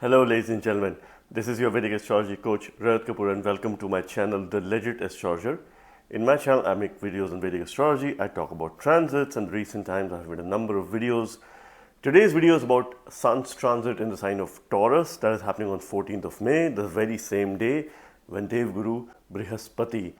Hello ladies and gentlemen, this is your Vedic astrology coach Rajat Kapoor and welcome to my channel The Legit Astrologer. In my channel I make videos on Vedic astrology, I talk about transits and recent times I have made a number of videos. Today's video is about Sun's transit in the sign of Taurus that is happening on 14th of May, the very same day when Devguru Brihaspati,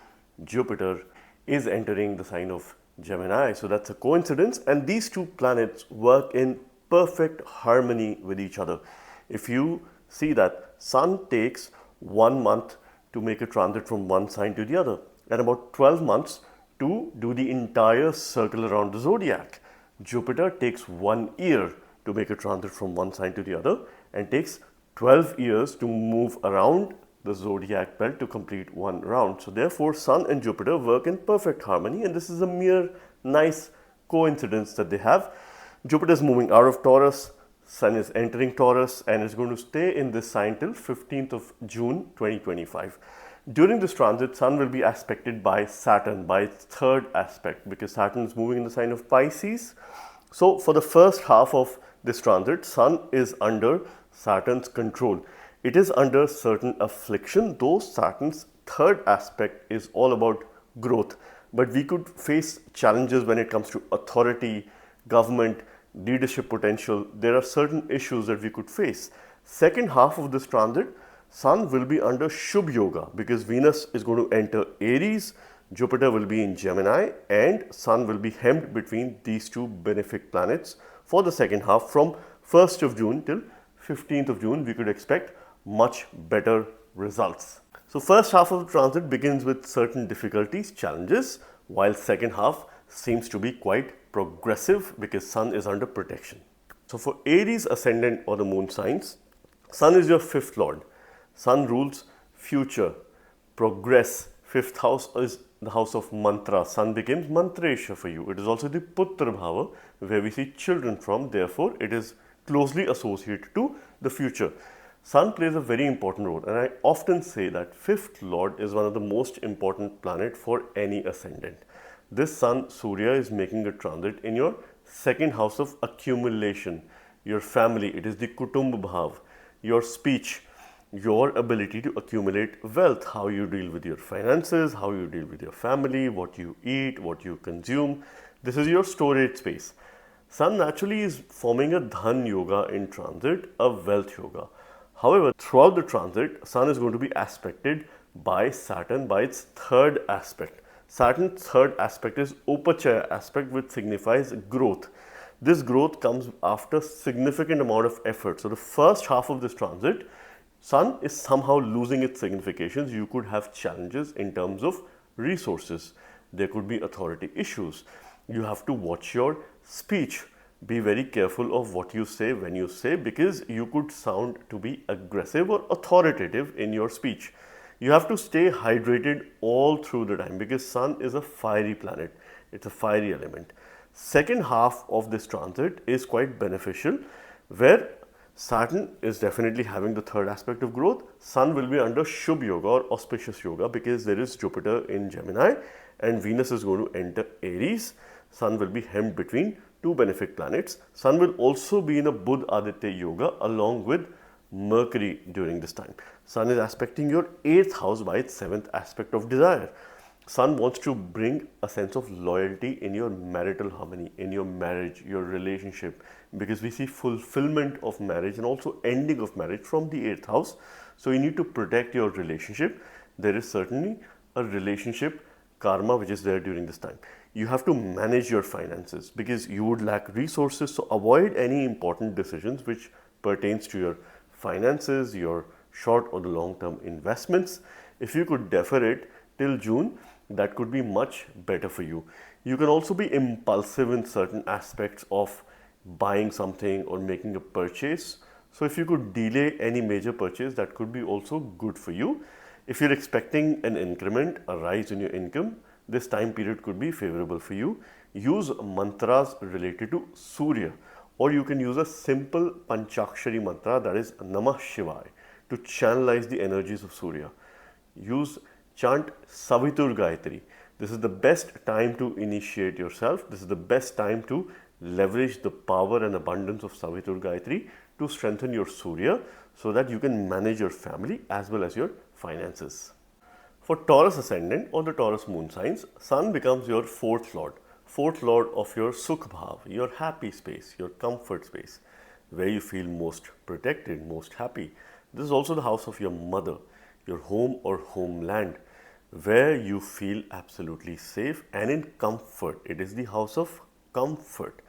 Jupiter, is entering the sign of Gemini. So that's a coincidence and these two planets work in perfect harmony with each other. If you see that Sun takes 1 month to make a transit from one sign to the other and about 12 months to do the entire circle around the zodiac. Jupiter takes 1 year to make a transit from one sign to the other and takes 12 years to move around the zodiac belt to complete one round. So therefore Sun and Jupiter work in perfect harmony and this is a mere nice coincidence that they have. Jupiter is moving out of Taurus, Sun is entering Taurus and is going to stay in this sign till 15th of June 2025. During this transit, Sun will be aspected by Saturn, by its third aspect, because Saturn is moving in the sign of Pisces. So for the first half of this transit, Sun is under Saturn's control. It is under certain affliction, though Saturn's third aspect is all about growth. But we could face challenges when it comes to authority, government, leadership potential. There are certain issues that we could face. Second half of this transit, Sun will be under Shubh Yoga because Venus is going to enter Aries, Jupiter will be in Gemini and Sun will be hemmed between these two benefic planets for the second half. From 1st of June till 15th of June, we could expect much better results. So first half of the transit begins with certain difficulties, challenges, while second half seems to be quite progressive because Sun is under protection. So for Aries ascendant or the moon signs, Sun is your fifth lord. Sun rules future, progress. Fifth house is the house of mantra. Sun becomes mantresha for you. It is also the putra bhava where we see children from. Therefore, it is closely associated to the future. Sun plays a very important role and I often say that fifth lord is one of the most important planet for any ascendant. This Sun, Surya, is making a transit in your second house of accumulation, your family. It is the Kutumb Bhav, your speech, your ability to accumulate wealth, how you deal with your finances, how you deal with your family, what you eat, what you consume. This is your storage space. Sun naturally is forming a Dhan Yoga in transit, a wealth yoga. However, throughout the transit, Sun is going to be aspected by Saturn by its third aspect. Saturn's third aspect is Upachaya aspect, which signifies growth. This growth comes after significant amount of effort. So the first half of this transit, Sun is somehow losing its significations. You could have challenges in terms of resources. There could be authority issues. You have to watch your speech. Be very careful of what you say when you say because you could sound to be aggressive or authoritative in your speech. You have to stay hydrated all through the time because Sun is a fiery planet. It's a fiery element. Second half of this transit is quite beneficial where Saturn is definitely having the third aspect of growth. Sun will be under Shubh Yoga or auspicious yoga because there is Jupiter in Gemini and Venus is going to enter Aries. Sun will be hemmed between two benefic planets. Sun will also be in a Budh Aditya yoga along with Mercury during this time. Sun is aspecting your 8th house by its 7th aspect of desire. Sun wants to bring a sense of loyalty in your marital harmony, in your marriage, your relationship, because we see fulfillment of marriage and also ending of marriage from the 8th house. So you need to protect your relationship. There is certainly a relationship karma which is there during this time. You have to manage your finances because you would lack resources. So avoid any important decisions which pertains to your finances, your short or the long term investments. If you could defer it till June, that could be much better for you. You can also be impulsive in certain aspects of buying something or making a purchase. So if you could delay any major purchase, that could be also good for you. If you're expecting an increment, a rise in your income, this time period could be favorable for you. Use mantras related to Surya. Or you can use a simple Panchakshari mantra that is Namah Shivaya to channelize the energies of Surya. Chant Savitur Gayatri. This is the best time to initiate yourself. This is the best time to leverage the power and abundance of Savitur Gayatri to strengthen your Surya so that you can manage your family as well as your finances. For Taurus ascendant or the Taurus moon signs, Sun becomes your fourth lord of your Sukh Bhav, your happy space, your comfort space, where you feel most protected, most happy. This is also the house of your mother, your home or homeland, where you feel absolutely safe and in comfort. It is the house of comfort.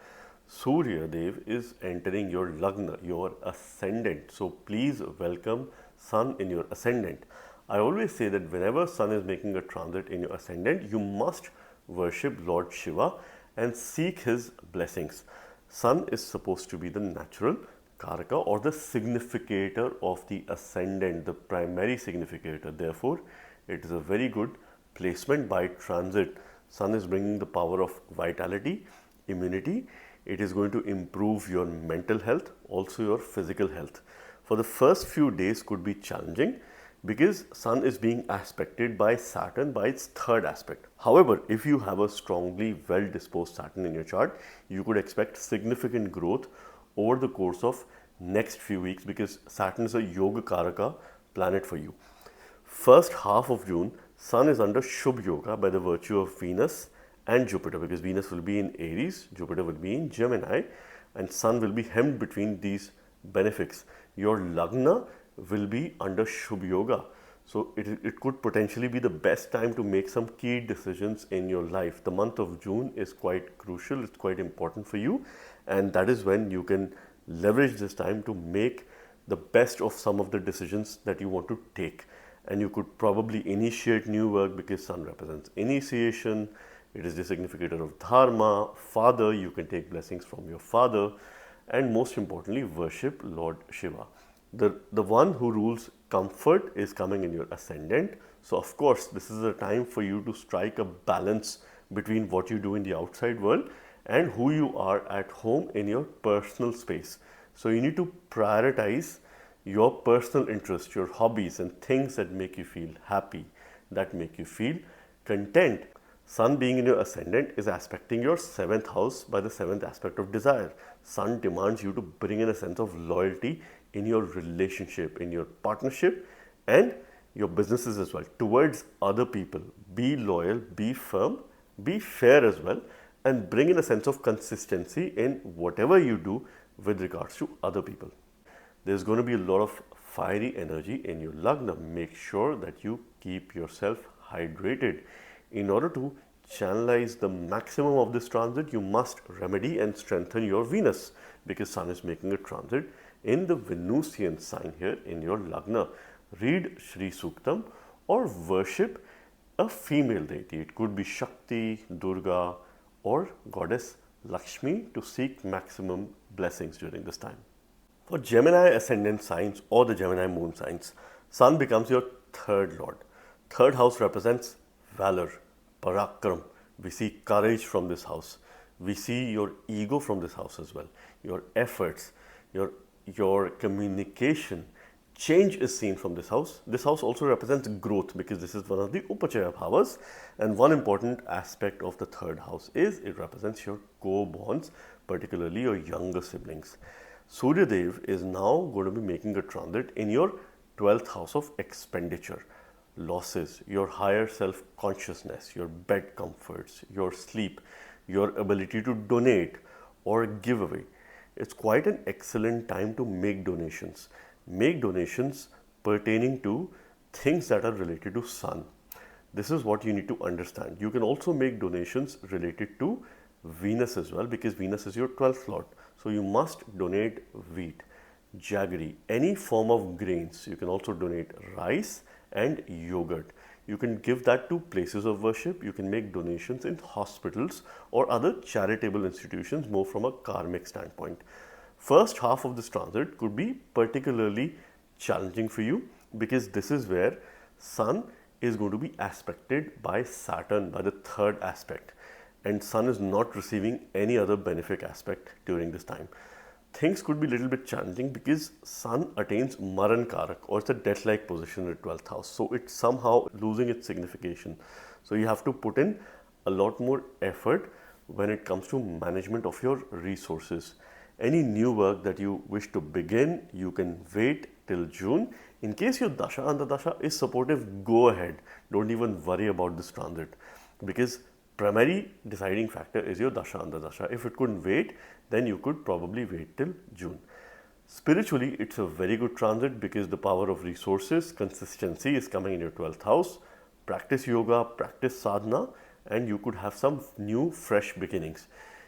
Surya Dev is entering your Lagna, your ascendant. So please welcome Sun in your ascendant. I always say that whenever Sun is making a transit in your ascendant, you must worship Lord Shiva and seek his blessings. Sun is supposed to be the natural Karaka or the significator of the ascendant, the primary significator. Therefore, it is a very good placement by transit. Sun is bringing the power of vitality, immunity. It is going to improve your mental health, also your physical health. For the first few days could be challenging because Sun is being aspected by Saturn by its third aspect. However, if you have a strongly well-disposed Saturn in your chart, you could expect significant growth over the course of next few weeks because Saturn is a Yoga Karaka planet for you. First half of June, Sun is under Shubh Yoga by the virtue of Venus and Jupiter, because Venus will be in Aries, Jupiter will be in Gemini, and Sun will be hemmed between these benefics. Your Lagna will be under Shubh Yoga. So it could potentially be the best time to make some key decisions in your life. The month of June is quite crucial, it's quite important for you, and that is when you can leverage this time to make the best of some of the decisions that you want to take. And you could probably initiate new work because Sun represents initiation. It is the significator of Dharma, father. You can take blessings from your father, and most importantly, worship Lord Shiva. The one who rules comfort is coming in your ascendant. So of course, this is a time for you to strike a balance between what you do in the outside world and who you are at home in your personal space. So you need to prioritize your personal interests, your hobbies and things that make you feel happy, that make you feel content. Sun being in your ascendant is aspecting your 7th house by the 7th aspect of desire. Sun demands you to bring in a sense of loyalty in your relationship, in your partnership and your businesses as well towards other people. Be loyal, be firm, be fair as well, and bring in a sense of consistency in whatever you do with regards to other people. There's going to be a lot of fiery energy in your Lagna. Make sure that you keep yourself hydrated. In order to channelize the maximum of this transit, you must remedy and strengthen your Venus because Sun is making a transit in the Venusian sign here in your Lagna. Read Shri Suktam or worship a female deity. It could be Shakti, Durga or goddess Lakshmi to seek maximum blessings during this time. For Gemini ascendant signs or the Gemini moon signs, Sun becomes your third lord. Third house represents valor, parakram. We see courage from this house. We see your ego from this house as well. Your efforts, your communication. Change is seen from this house. This house also represents growth because this is one of the Upachaya bhavas. And one important aspect of the third house is it represents your co-bonds, particularly your younger siblings. Surya Dev is now going to be making a transit in your 12th house of expenditure, losses, your higher self-consciousness, your bed comforts, your sleep, your ability to donate or give away. It's quite an excellent time to make donations. Make donations pertaining to things that are related to Sun. This is what you need to understand. You can also make donations related to Venus as well because Venus is your 12th lord. So you must donate wheat, jaggery, any form of grains. You can also donate rice and yogurt. You can give that to places of worship. You can make donations in hospitals or other charitable institutions more from a karmic standpoint. First half of this transit could be particularly challenging for you because this is where Sun is going to be aspected by Saturn by the third aspect, and Sun is not receiving any other benefic aspect during this time. Things could be a little bit challenging because Sun attains Maran Karak or it's a death-like position in the 12th house. So it's somehow losing its signification. So you have to put in a lot more effort when it comes to management of your resources. Any new work that you wish to begin, you can wait till June. In case your dasha antardasha is supportive, go ahead. Don't even worry about this transit, because primary deciding factor is your dasha antardasha. If it couldn't wait, then you could probably wait till June. Spiritually, it's a very good transit because the power of resources, consistency is coming in your 12th house. Practice yoga, practice sadhana, and you could have some new fresh beginnings.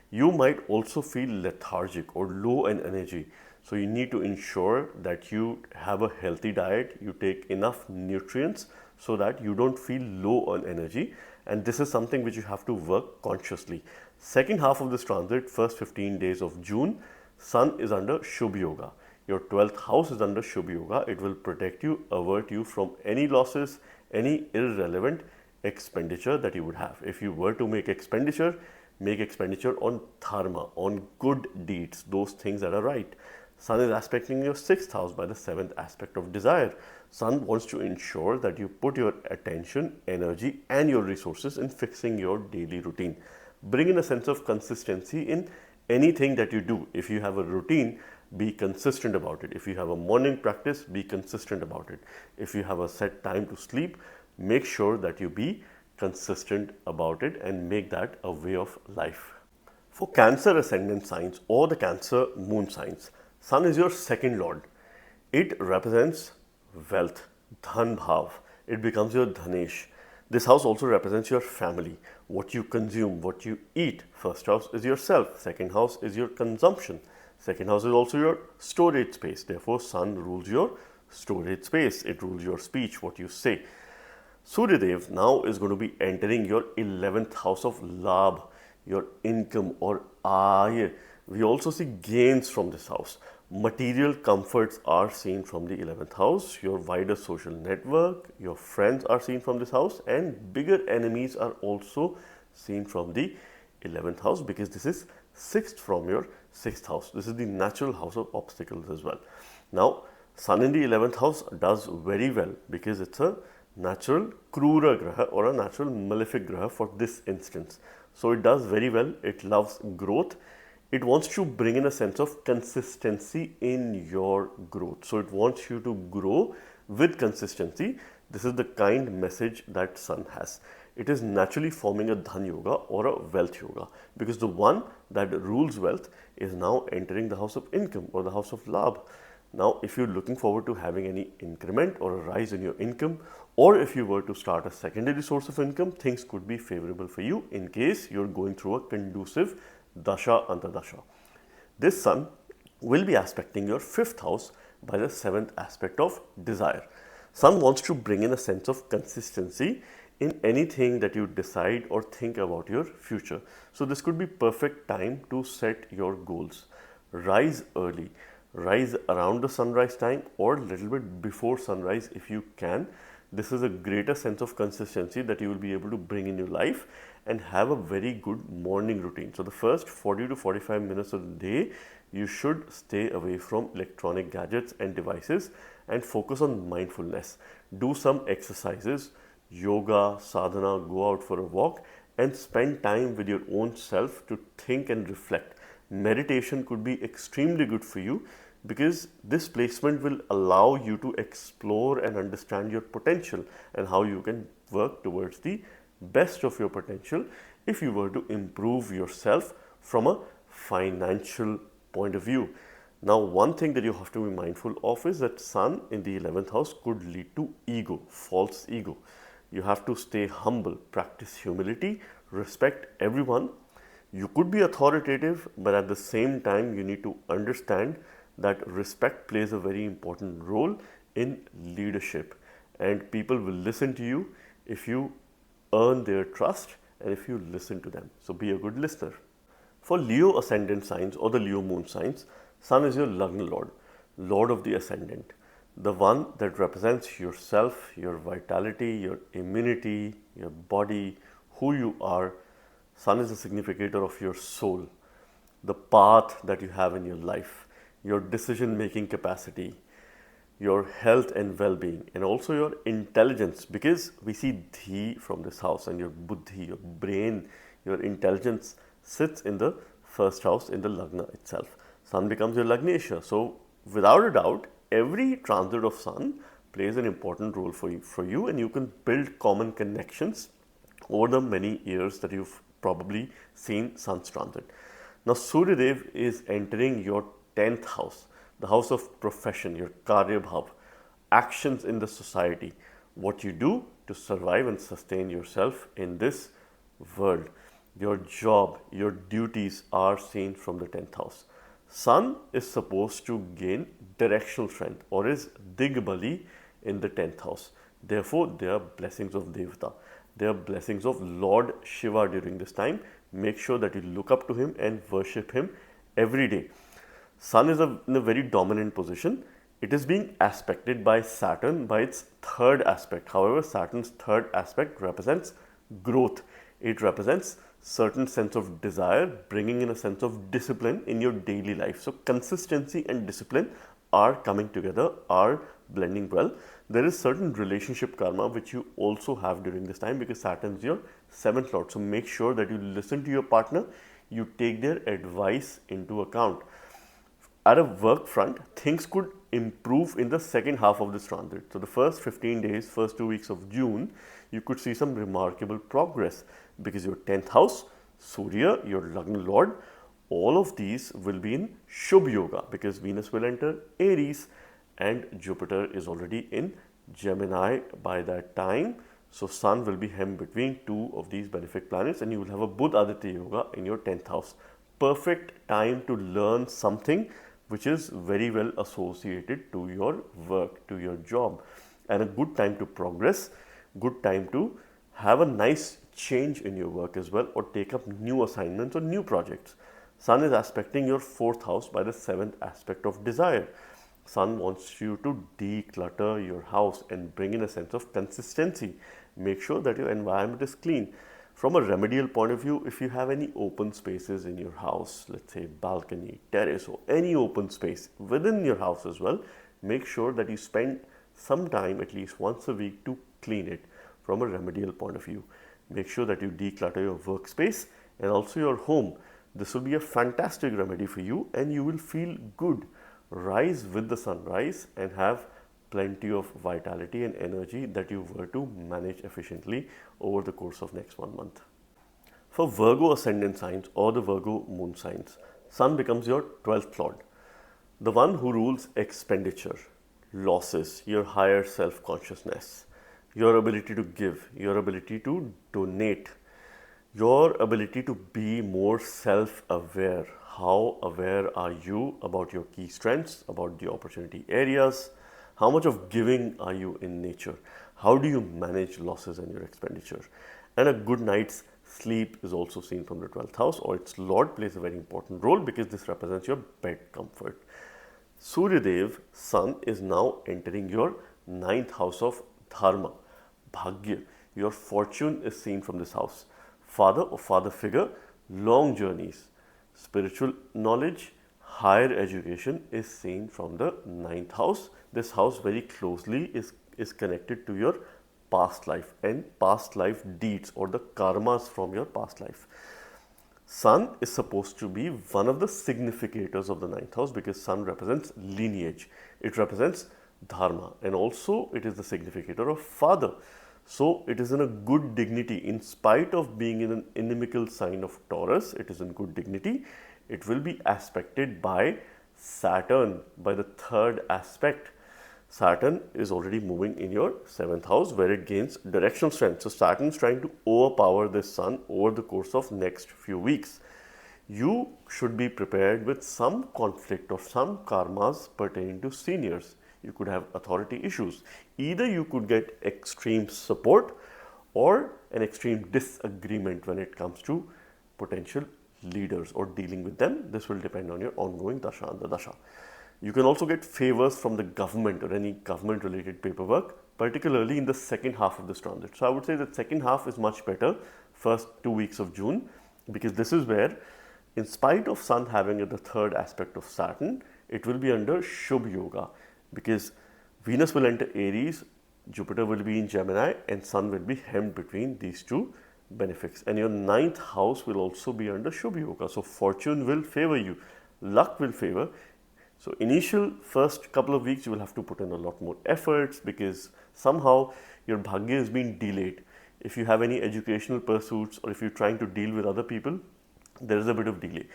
You might also feel lethargic or low in energy. So you need to ensure that you have a healthy diet, you take enough nutrients so that you don't feel low on energy. And this is something which you have to work consciously. Second half of this transit, first 15 days of June, Sun is under Shubh Yoga. Your 12th house is under Shubh Yoga. It will protect you, avert you from any losses, any irrelevant expenditure that you would have. If you were to make expenditure on dharma, on good deeds, those things that are right. Sun is aspecting your 6th house by the 7th aspect of desire. Sun wants to ensure that you put your attention, energy and your resources in fixing your daily routine. Bring in a sense of consistency in anything that you do. If you have a routine, be consistent about it. If you have a morning practice, be consistent about it. If you have a set time to sleep, make sure that you be consistent about it and make that a way of life. For Cancer ascendant signs or the Cancer moon signs, Sun is your second lord. It represents wealth, dhan bhav. It becomes your dhanesh. This house also represents your family, what you consume, what you eat. First house is yourself. Second house is your consumption. Second house is also your storage space. Therefore, Sun rules your storage space. It rules your speech, what you say. Suryadev now is going to be entering your 11th house of Labh, your income or Aay. We also see gains from this house. Material comforts are seen from the 11th house. Your wider social network, your friends are seen from this house, and bigger enemies are also seen from the 11th house, because this is 6th from your 6th house. This is the natural house of obstacles as well. Now, Sun in the 11th house does very well because it's a natural Krura Graha or a natural malefic Graha for this instance. So it does very well. It loves growth. It wants to bring in a sense of consistency in your growth. So it wants you to grow with consistency. This is the kind message that Sun has. It is naturally forming a Dhan Yoga or a Wealth Yoga, because the one that rules wealth is now entering the house of income or the house of Labh. Now, if you're looking forward to having any increment or a rise in your income, or if you were to start a secondary source of income, things could be favorable for you in case you're going through a conducive Dasha Antardasha. This Sun will be aspecting your 5th house by the 7th aspect of desire. Sun wants to bring in a sense of consistency in anything that you decide or think about your future. So this could be perfect time to set your goals. Rise early, rise around the sunrise time or a little bit before sunrise if you can. This is a greater sense of consistency that you will be able to bring in your life and have a very good morning routine. So the first 40 to 45 minutes of the day, you should stay away from electronic gadgets and devices and focus on mindfulness. Do some exercises, yoga, sadhana, go out for a walk and spend time with your own self to think and reflect. Meditation could be extremely good for you because this placement will allow you to explore and understand your potential and how you can work towards the best of your potential if you were to improve yourself from a financial point of view. Now, one thing that you have to be mindful of is that Sun in the 11th house could lead to ego, false ego. You have to stay humble, practice humility, respect everyone. You could be authoritative, but at the same time, you need to understand that respect plays a very important role in leadership, and people will listen to you if you earn their trust and if you listen to them. So be a good listener. For Leo ascendant signs or the Leo moon signs, Sun is your Lagna Lord, Lord of the ascendant, the one that represents yourself, your vitality, your immunity, your body, who you are. Sun is a significator of your soul, the path that you have in your life, your decision-making capacity, your health and well-being, and also your intelligence, because we see Dhi from this house and your Buddhi, your brain, your intelligence sits in the first house in the Lagna itself. Sun becomes your Lagnesha. So without a doubt, every transit of Sun plays an important role for you, and you can build common connections over the many years that you've probably seen Sun's transit. Now, Surya Dev is entering your 10th house, the house of profession, your Karya Bhav, actions in the society, what you do to survive and sustain yourself in this world. Your job, your duties are seen from the 10th house. Sun is supposed to gain directional strength or is Digbali in the 10th house. Therefore, there are blessings of Devata. There are blessings of Lord Shiva during this time. Make sure that you look up to him and worship him every day. Sun is in a very dominant position. It is being aspected by Saturn by its third aspect. However, Saturn's third aspect represents growth. It represents certain sense of desire, bringing in a sense of discipline in your daily life. So consistency and discipline are coming together, are blending well. There is certain relationship karma which you also have during this time because Saturn is your 7th lord. So make sure that you listen to your partner, you take their advice into account. At a work front, things could improve in the second half of this transit. So the first 15 days, first 2 weeks of June, you could see some remarkable progress because your 10th house, Surya, your Lagna Lord, all of these will be in Shubh Yoga because Venus will enter Aries and Jupiter is already in Gemini by that time. So Sun will be hemmed between two of these benefic planets and you will have a Buddha Aditya Yoga in your 10th house. Perfect time to learn something which is very well associated to your work, to your job, and a good time to progress, good time to have a nice change in your work as well or take up new assignments or new projects. Sun is aspecting your 4th house by the 7th aspect of desire. Sun wants you to declutter your house and bring in a sense of consistency. Make sure that your environment is clean. From a remedial point of view, if you have any open spaces in your house, let's say balcony, terrace, or any open space within your house as well, make sure that you spend some time at least once a week to clean it from a remedial point of view. Make sure that you declutter your workspace and also your home. This will be a fantastic remedy for you and you will feel good. Rise with the sunrise and have plenty of vitality and energy that you were to manage efficiently over the course of next 1 month. For Virgo ascendant signs or the Virgo moon signs, Sun becomes your 12th lord, the one who rules expenditure, losses, your higher self-consciousness, your ability to give, your ability to donate, your ability to be more self-aware. How aware are you about your key strengths, about the opportunity areas? How much of giving are you in nature? How do you manage losses in your expenditure? And a good night's sleep is also seen from the 12th house or its lord plays a very important role because this represents your bed comfort. Surya Dev, Sun, is now entering your 9th house of Dharma, Bhagya. Your fortune is seen from this house. Father or father figure, long journeys, spiritual knowledge, higher education is seen from the 9th house. This house very closely is connected to your past life and past life deeds or the karmas from your past life. Sun is supposed to be one of the significators of the 9th house because Sun represents lineage. It represents dharma and also it is the significator of father. So it is in a good dignity in spite of being in an inimical sign of Taurus. It is in good dignity. It will be aspected by Saturn by the 3rd aspect. Saturn is already moving in your 7th house where it gains directional strength. So Saturn is trying to overpower this Sun over the course of next few weeks. You should be prepared with some conflict or some karmas pertaining to seniors. You could have authority issues. Either you could get extreme support or an extreme disagreement when it comes to potential leaders or dealing with them. This will depend on your ongoing dasha and the dasha. You can also get favors from the government or any government related paperwork, particularly in the second half of this transit. So I would say that second half is much better, first 2 weeks of June, because this is where, in spite of Sun having the 3rd aspect of Saturn, it will be under Shubh Yoga because Venus will enter Aries, Jupiter will be in Gemini and Sun will be hemmed between these two benefics. And your 9th house will also be under Shubh Yoga. So fortune will favor you, luck will favor. So initial first couple of weeks you will have to put in a lot more efforts because somehow your bhagya is being delayed. If you have any educational pursuits or if you're trying to deal with other people, there is a bit of delay.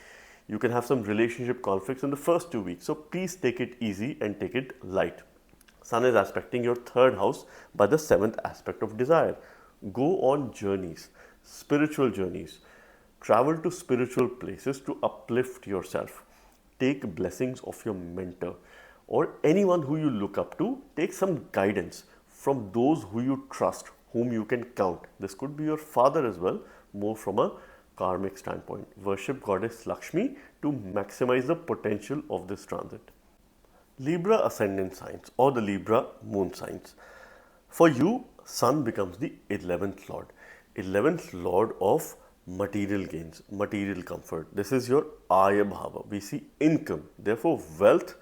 You can have some relationship conflicts in the first 2 weeks. So please take it easy and take it light. Sun is aspecting your third house by the seventh aspect of desire. Go on journeys, spiritual journeys. Travel to spiritual places to uplift yourself. Take blessings of your mentor or anyone who you look up to. Take some guidance from those who you trust, whom you can count. This could be your father as well, more from a karmic standpoint. Worship goddess Lakshmi to maximize the potential of this transit. Libra ascendant signs or the Libra moon signs. For you, Sun becomes the 11th lord. 11th lord of material gains, material comfort. This is your Aya Bhava. We see income. Therefore, wealth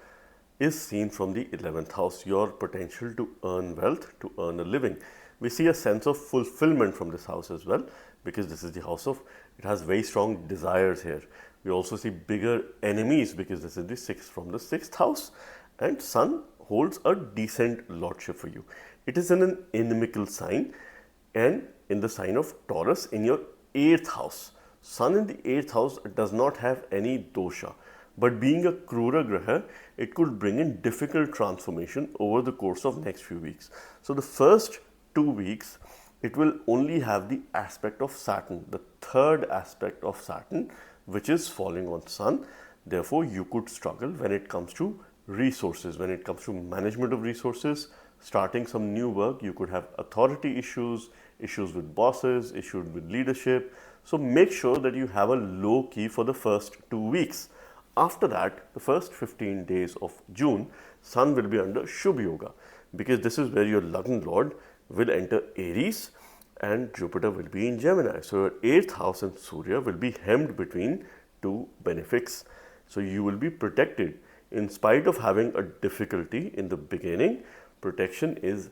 is seen from the 11th house. Your potential to earn wealth, to earn a living. We see a sense of fulfillment from this house as well because this is the house of, it has very strong desires here. We also see bigger enemies because this is the 6th from the 6th house, and Sun holds a decent lordship for you. It is in an inimical sign and in the sign of Taurus in your 8th house. Sun in the 8th house does not have any dosha, but being a Krura Graha, it could bring in difficult transformation over the course of next few weeks. So the first 2 weeks, it will only have the aspect of Saturn, the third aspect of Saturn, which is falling on Sun. Therefore, you could struggle when it comes to resources, when it comes to management of resources, starting some new work. You could have authority issues, issues with bosses, issues with leadership. So make sure that you have a low key for the first 2 weeks. After that, the first 15 days of June, Sun will be under Shubh Yoga because this is where your Lagna Lord will enter Aries and Jupiter will be in Gemini. So your 8th house and Surya will be hemmed between two benefics. So you will be protected. In spite of having a difficulty in the beginning, protection is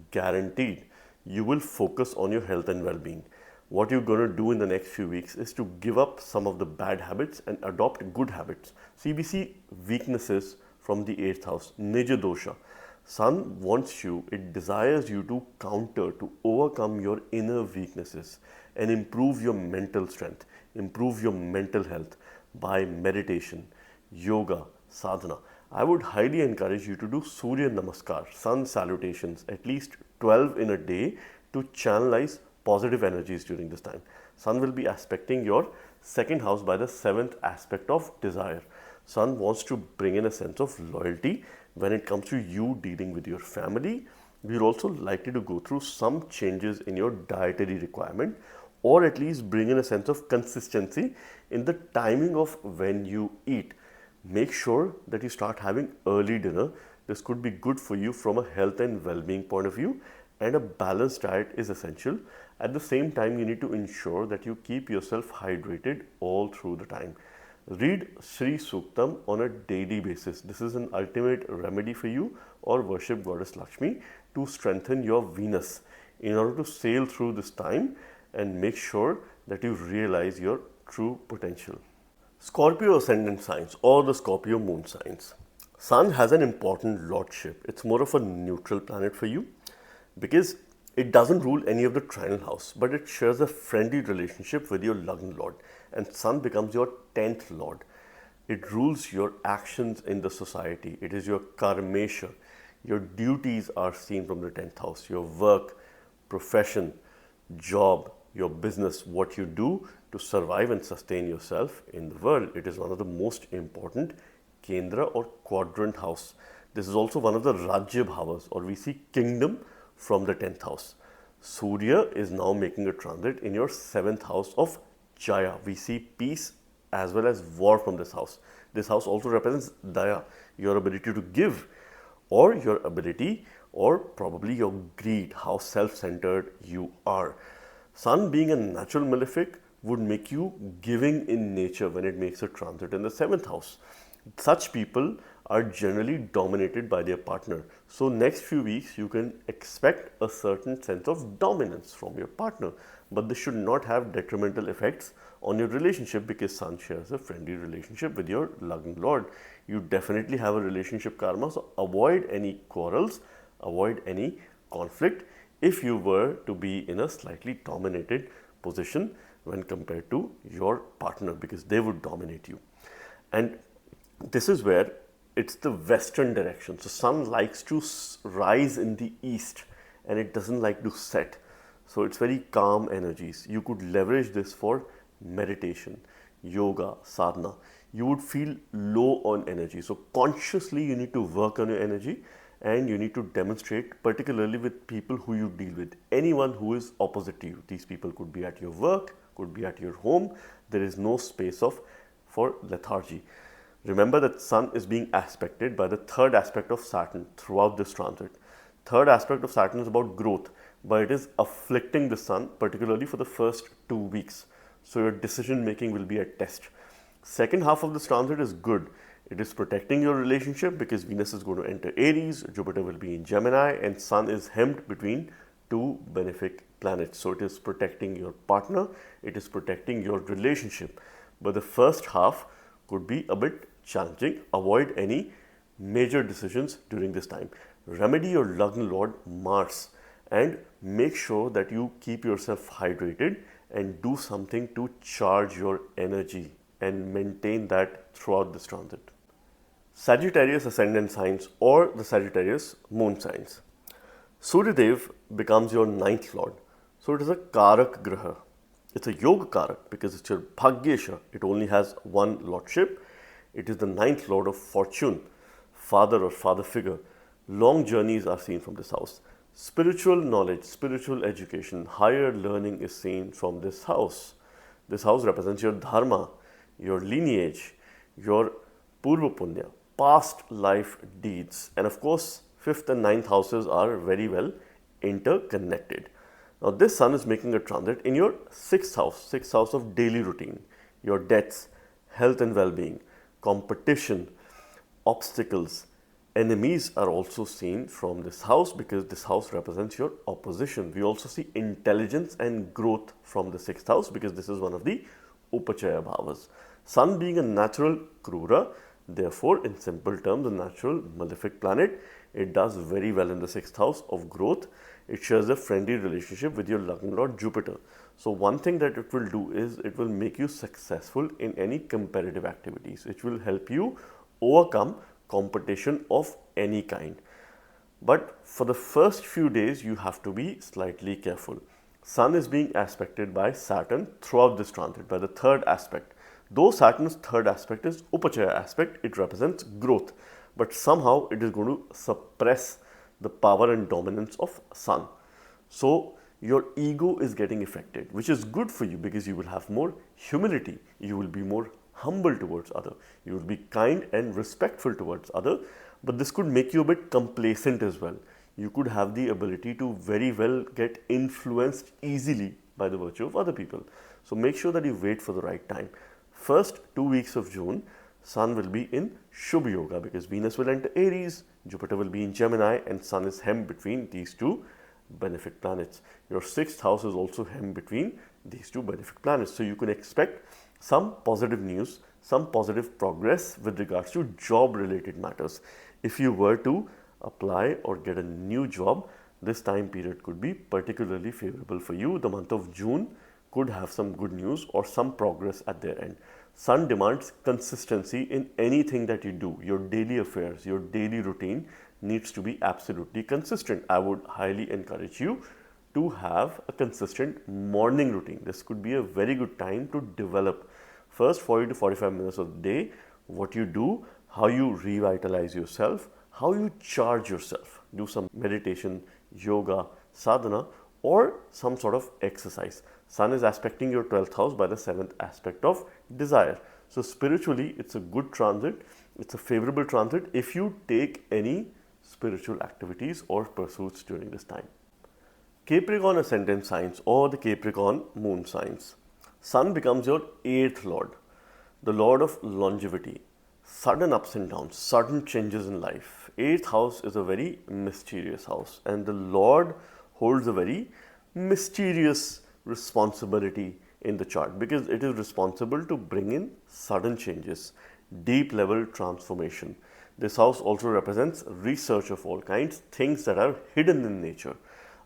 guaranteed. You will focus on your health and well-being. What you're going to do in the next few weeks is to give up some of the bad habits and adopt good habits. CBC weaknesses from the 8th house, Nija Dosha. Sun wants you, it desires you to counter, to overcome your inner weaknesses and improve your mental strength, improve your mental health by meditation, yoga, sadhana. I would highly encourage you to do Surya Namaskar, sun salutations, at least 12 in a day to channelize positive energies during this time. Sun will be aspecting your 2nd house by the 7th aspect of desire. Sun wants to bring in a sense of loyalty when it comes to you dealing with your family. We're also likely to go through some changes in your dietary requirement, or at least bring in a sense of consistency in the timing of when you eat. Make sure that you start having early dinner. This could be good for you from a health and well-being point of view, and a balanced diet is essential. At the same time, you need to ensure that you keep yourself hydrated all through the time. Read Sri Suktam on a daily basis. This is an ultimate remedy for you, or worship goddess Lakshmi to strengthen your Venus in order to sail through this time and make sure that you realize your true potential. Scorpio ascendant signs or the Scorpio moon signs. Sun has an important lordship. It's more of a neutral planet for you because it doesn't rule any of the trinal house, but it shares a friendly relationship with your Lagna Lord, and Sun becomes your 10th Lord. It rules your actions in the society. It is your karmesha. Your duties are seen from the 10th house. Your work, profession, job, your business, what you do to survive and sustain yourself in the world. It is one of the most important Kendra or quadrant house. This is also one of the Rajya Bhavas, or we see kingdom from the 10th house. Surya is now making a transit in your 7th house of Jaya. We see peace as well as war from this house. This house also represents Daya, your ability to give, or your ability, or probably your greed, how self-centered you are. Sun being a natural malefic would make you giving in nature when it makes a transit in the 7th house. Such people are generally dominated by their partner. So next few weeks you can expect a certain sense of dominance from your partner. but this should not have detrimental effects on your relationship because Sun shares a friendly relationship with your Lagna Lord. You definitely have a relationship karma, so avoid any quarrels, avoid any conflict if you were to be in a slightly dominated position when compared to your partner, because they would dominate you. And this is where it's the western direction. So Sun likes to rise in the east and it doesn't like to set. So it's very calm energies. You could leverage this for meditation, yoga, sadhana. You would feel low on energy. So consciously you need to work on your energy and you need to demonstrate, particularly with people who you deal with, anyone who is opposite to you. These people could be at your work, could be at your home. There is no space for lethargy. Remember that Sun is being aspected by the third aspect of Saturn throughout this transit. Third aspect of Saturn is about growth, but it is afflicting the Sun, particularly for the first 2 weeks. So your decision making will be a test. Second half of this transit is good. It is protecting your relationship because Venus is going to enter Aries, Jupiter will be in Gemini, and Sun is hemmed between two benefic planets. So it is protecting your partner, it is protecting your relationship. But the first half could be a bit challenging. Avoid any major decisions during this time. Remedy your Lagna Lord Mars and make sure that you keep yourself hydrated and do something to charge your energy and maintain that throughout this transit. Sagittarius ascendant signs or the Sagittarius moon signs. Surya Dev becomes your ninth lord. So it is a Karak Graha. It's a Yoga Karak because it's your Bhagyesha. It only has one lordship. It is the ninth lord of fortune, father or father figure. Long journeys are seen from this house. Spiritual knowledge, spiritual education, higher learning is seen from this house. This house represents your dharma, your lineage, your purva punya, past life deeds. And of course, 5th and 9th houses are very well interconnected. Now this Sun is making a transit in your 6th house of daily routine, your debts, health and well-being, competition, obstacles, enemies are also seen from this house because this house represents your opposition. We also see intelligence and growth from the 6th house because this is one of the Upachaya Bhavas. Sun being a natural Krura, therefore in simple terms a natural malefic planet, it does very well in the 6th house of growth. It shares a friendly relationship with your Lagna Lord Jupiter. So one thing that it will do is it will make you successful in any competitive activities. It will help you overcome competition of any kind. But for the first few days you have to be slightly careful. Sun is being aspected by Saturn throughout this transit by the third aspect. Though Saturn's third aspect is Upachaya aspect, it represents growth, but somehow it is going to suppress the power and dominance of Sun. So your ego is getting affected, which is good for you because you will have more humility, you will be more humble towards other, you will be kind and respectful towards other, but this could make you a bit complacent as well. You could have the ability to very well get influenced easily by the virtue of other people. So make sure that you wait for the right time. First 2 weeks of June, Sun will be in Shubh Yoga because Venus will enter Aries, Jupiter will be in Gemini, and Sun is hemmed between these two benefic planets. Your 6th house is also hemmed between these two benefic planets. So you can expect some positive news, some positive progress with regards to job related matters. If you were to apply or get a new job, this time period could be particularly favorable for you. The month of June could have some good news or some progress at their end. Sun demands consistency in anything that you do. Your daily affairs, your daily routine needs to be absolutely consistent. I would highly encourage you to have a consistent morning routine. This could be a very good time to develop first 40 to 45 minutes of the day, what you do, how you revitalize yourself, how you charge yourself. Do some meditation, yoga, sadhana, or some sort of exercise. Sun is aspecting your 12th house by the 7th aspect of desire. So spiritually, it's a good transit. It's a favorable transit if you take any spiritual activities or pursuits during this time. Capricorn ascendant signs or the Capricorn moon signs. Sun becomes your 8th lord, the lord of longevity, sudden ups and downs, sudden changes in life. 8th house is a very mysterious house and the lord holds a very mysterious responsibility in the chart because it is responsible to bring in sudden changes, deep level transformation. This house also represents research of all kinds, things that are hidden in nature.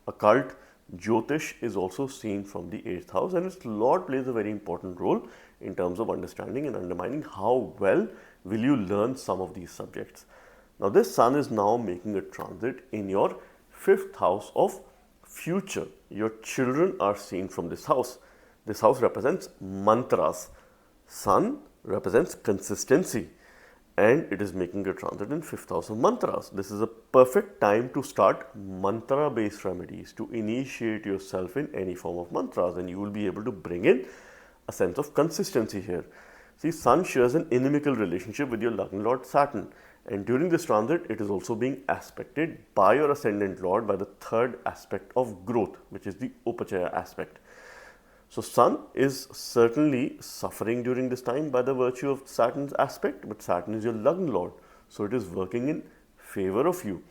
Occult, Jyotish is also seen from the 8th house, and its Lord plays a very important role in terms of understanding and undermining how well will you learn some of these subjects. Now this Sun is now making a transit in your 5th house of future. Your children are seen from this house. This house represents mantras. Sun represents consistency, and it is making a transit in 5th house of mantras. This is a perfect time to start mantra based remedies, to initiate yourself in any form of mantras, and you will be able to bring in a sense of consistency here. See, Sun shares an inimical relationship with your Lagna Lord Saturn, and during this transit it is also being aspected by your Ascendant Lord by the 3rd aspect of growth, which is the Upachaya aspect. So Sun is certainly suffering during this time by the virtue of Saturn's aspect, but Saturn is your Lagna Lord, so it is working in favor of you.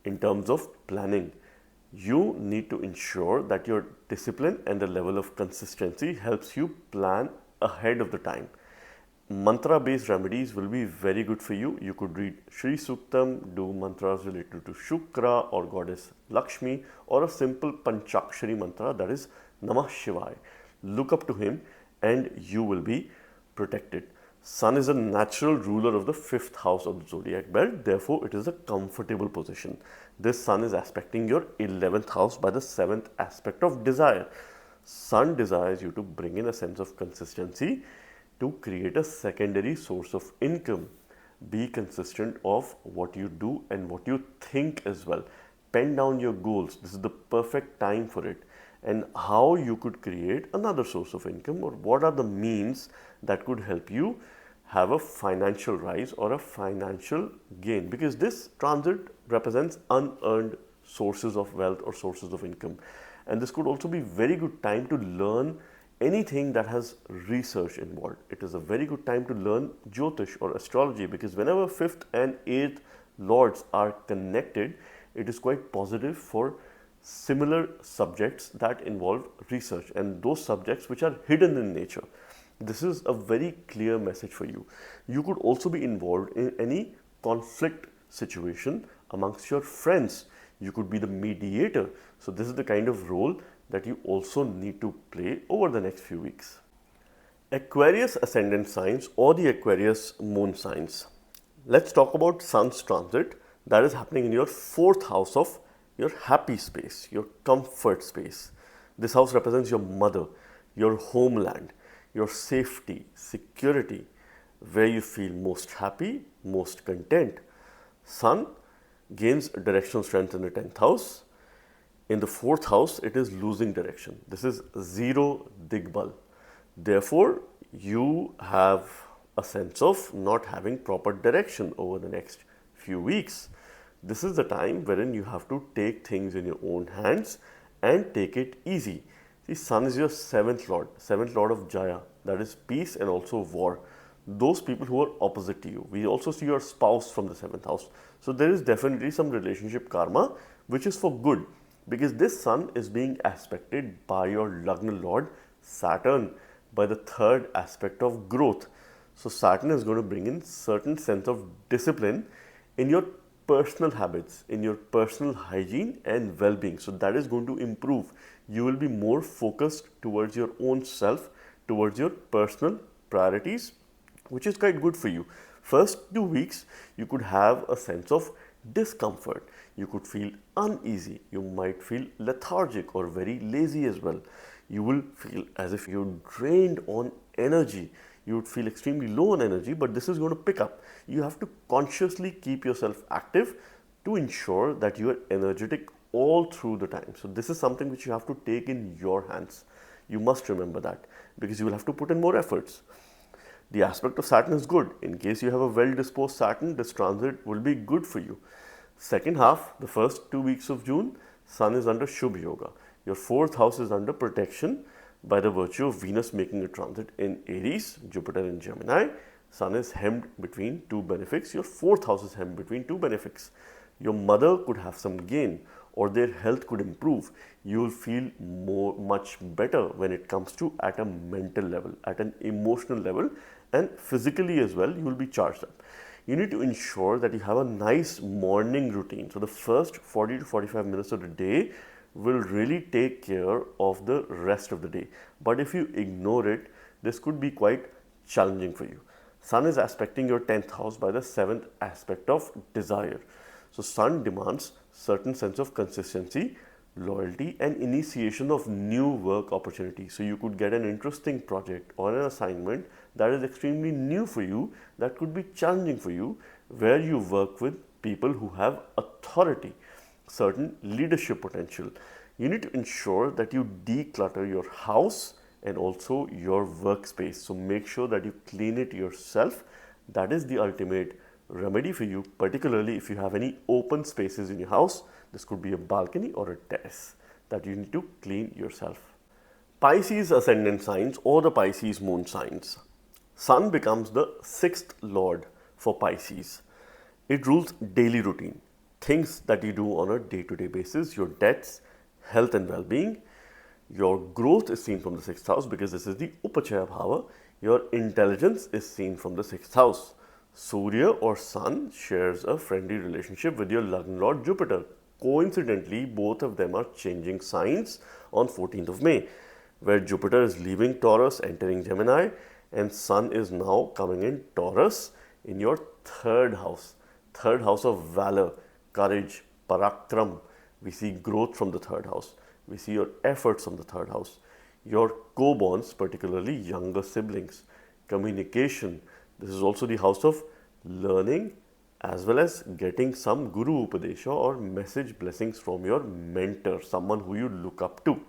In terms of planning, you need to ensure that your discipline and the level of consistency helps you plan ahead of the time. Mantra based remedies will be very good for you. You could read Shri Suktam, do mantras related to Shukra or goddess Lakshmi, or a simple Panchakshari mantra, that is Namah Shivaya. Look up to him and you will be protected. Sun is a natural ruler of the 5th house of the zodiac belt, therefore it is a comfortable position. This Sun is aspecting your 11th house by the 7th aspect of desire. Sun desires you to bring in a sense of consistency to create a secondary source of income. Be consistent of what you do and what you think as well. Pen down your goals. This is the perfect time for it. And how you could create another source of income, or what are the means that could help you have a financial rise or a financial gain, because this transit represents unearned sources of wealth or sources of income. And this could also be very good time to learn anything that has research involved. It is a very good time to learn Jyotish or astrology, because whenever 5th and 8th lords are connected, it is quite positive for similar subjects that involve research and those subjects which are hidden in nature. This is a very clear message for you. You could also be involved in any conflict situation amongst your friends. You could be the mediator. So this is the kind of role that you also need to play over the next few weeks. Aquarius ascendant signs or the Aquarius moon signs. Let's talk about Sun's transit that is happening in your 4th house of your happy space, your comfort space. This house represents your mother, your homeland, your safety, security, where you feel most happy, most content. Sun gains directional strength in the 10th house. In the 4th house, it is losing direction. This is 0 digbal. Therefore, you have a sense of not having proper direction over the next few weeks. This is the time wherein you have to take things in your own hands and take it easy. See, Sun is your 7th lord of Jaya, that is peace and also war. Those people who are opposite to you. We also see your spouse from the 7th house. So there is definitely some relationship karma which is for good, because this Sun is being aspected by your Lagna Lord Saturn by the 3rd aspect of growth. So Saturn is going to bring in certain sense of discipline in your personal habits, in your personal hygiene and well-being. So that is going to improve. You will be more focused towards your own self, towards your personal priorities, which is quite good for you. First 2 weeks, you could have a sense of discomfort. You could feel uneasy. You might feel lethargic or very lazy as well. You will feel as if you're drained on energy. You would feel extremely low on energy, but this is going to pick up. You have to consciously keep yourself active to ensure that you are energetic all through the time. So this is something which you have to take in your hands. You must remember that, because you will have to put in more efforts. The aspect of Saturn is good. In case you have a well-disposed Saturn, this transit will be good for you. Second half, the first 2 weeks of June, Sun is under Shubh Yoga. Your 4th house is under protection by the virtue of Venus making a transit in Aries, Jupiter in Gemini. Sun is hemmed between 2 benefics. Your 4th house is hemmed between 2 benefics. Your mother could have some gain, or their health could improve. You will feel much better when it comes to at a mental level, at an emotional level, and physically as well, you will be charged up. You need to ensure that you have a nice morning routine. So the first 40 to 45 minutes of the day will really take care of the rest of the day. But if you ignore it, this could be quite challenging for you. Sun is aspecting your 10th house by the 7th aspect of desire. So Sun demands certain sense of consistency, loyalty, and initiation of new work opportunities. So you could get an interesting project or an assignment that is extremely new for you, that could be challenging for you, where you work with people who have authority, certain leadership potential. You need to ensure that you declutter your house and also your workspace. So make sure that you clean it yourself. That is the ultimate remedy for you, particularly if you have any open spaces in your house. This could be a balcony or a terrace that you need to clean yourself. Pisces ascendant signs or the Pisces moon signs. Sun becomes the 6th lord for Pisces. It rules daily routine, things that you do on a day-to-day basis, your debts, health and well-being. Your growth is seen from the 6th house because this is the Upachaya Bhava. Your intelligence is seen from the 6th house. Surya or Sun shares a friendly relationship with your Lagna Lord Jupiter. Coincidentally, both of them are changing signs on 14th of May, where Jupiter is leaving Taurus, entering Gemini, and Sun is now coming in Taurus in your 3rd house. 3rd house of valor, courage, parakram. We see growth from the 3rd house. We see your efforts from the 3rd house. Your co-borns, particularly younger siblings. Communication. This is also the house of learning as well as getting some Guru Upadesha or message blessings from your mentor, someone who you look up to.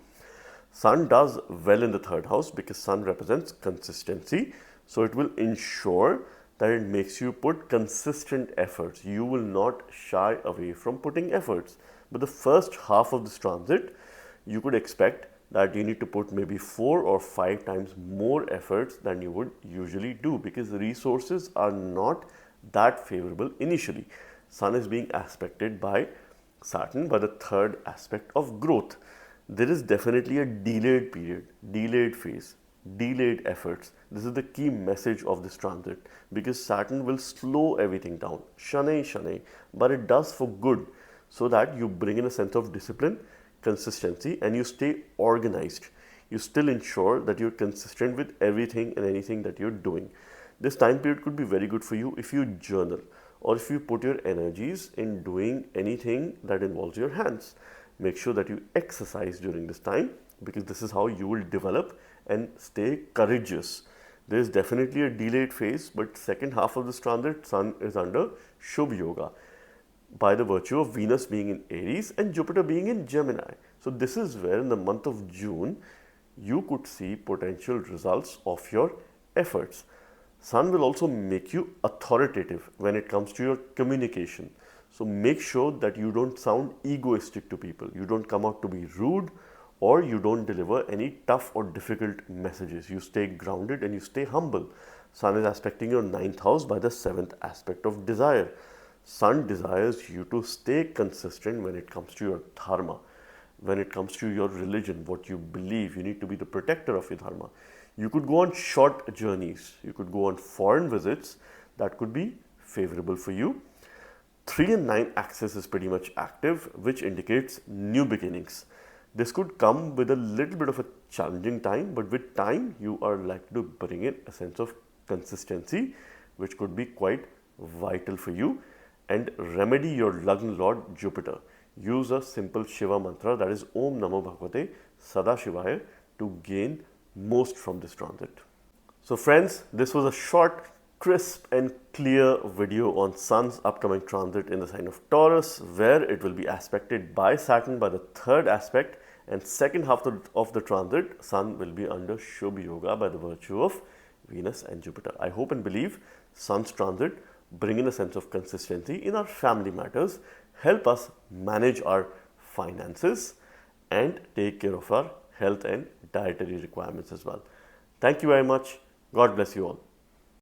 Sun does well in the 3rd house because Sun represents consistency. So it will ensure that it makes you put consistent efforts. You will not shy away from putting efforts. But the first half of this transit, you could expect that you need to put maybe 4 or 5 times more efforts than you would usually do because the resources are not that favorable initially. Sun is being aspected by Saturn by the 3rd aspect of growth. There is definitely a delayed period, delayed phase, delayed efforts. This is the key message of this transit because Saturn will slow everything down, shanai, but it does for good so that you bring in a sense of discipline, consistency, and you stay organized. You still ensure that you're consistent with everything and anything that you're doing. This time period could be very good for you if you journal or if you put your energies in doing anything that involves your hands. Make sure that you exercise during this time because this is how you will develop and stay courageous. There is definitely a delayed phase, but second half of this transit, Sun is under Shubh Yoga by the virtue of Venus being in Aries and Jupiter being in Gemini. So this is where in the month of June, you could see potential results of your efforts. Sun will also make you authoritative when it comes to your communication. So make sure that you don't sound egoistic to people. You don't come out to be rude or you don't deliver any tough or difficult messages. You stay grounded and you stay humble. Sun is aspecting your 9th house by the 7th aspect of desire. Sun desires you to stay consistent when it comes to your dharma, when it comes to your religion, what you believe. You need to be the protector of your dharma. You could go on short journeys. You could go on foreign visits. That could be favorable for you. 3 and 9 axis is pretty much active, which indicates new beginnings. This could come with a little bit of a challenging time, but with time, you are likely to bring in a sense of consistency, which could be quite vital for you. And remedy your Lagna Lord Jupiter. Use a simple Shiva mantra, that is Om Namo Bhagavate Sadashivaya, to gain most from this transit. So friends, this was a short, crisp and clear video on Sun's upcoming transit in the sign of Taurus, where it will be aspected by Saturn by the 3rd aspect, and second half of the transit, Sun will be under Shubh Yoga by the virtue of Venus and Jupiter. I hope and believe Sun's transit bring in a sense of consistency in our family matters, help us manage our finances and take care of our health and dietary requirements as well. Thank you very much. God bless you all.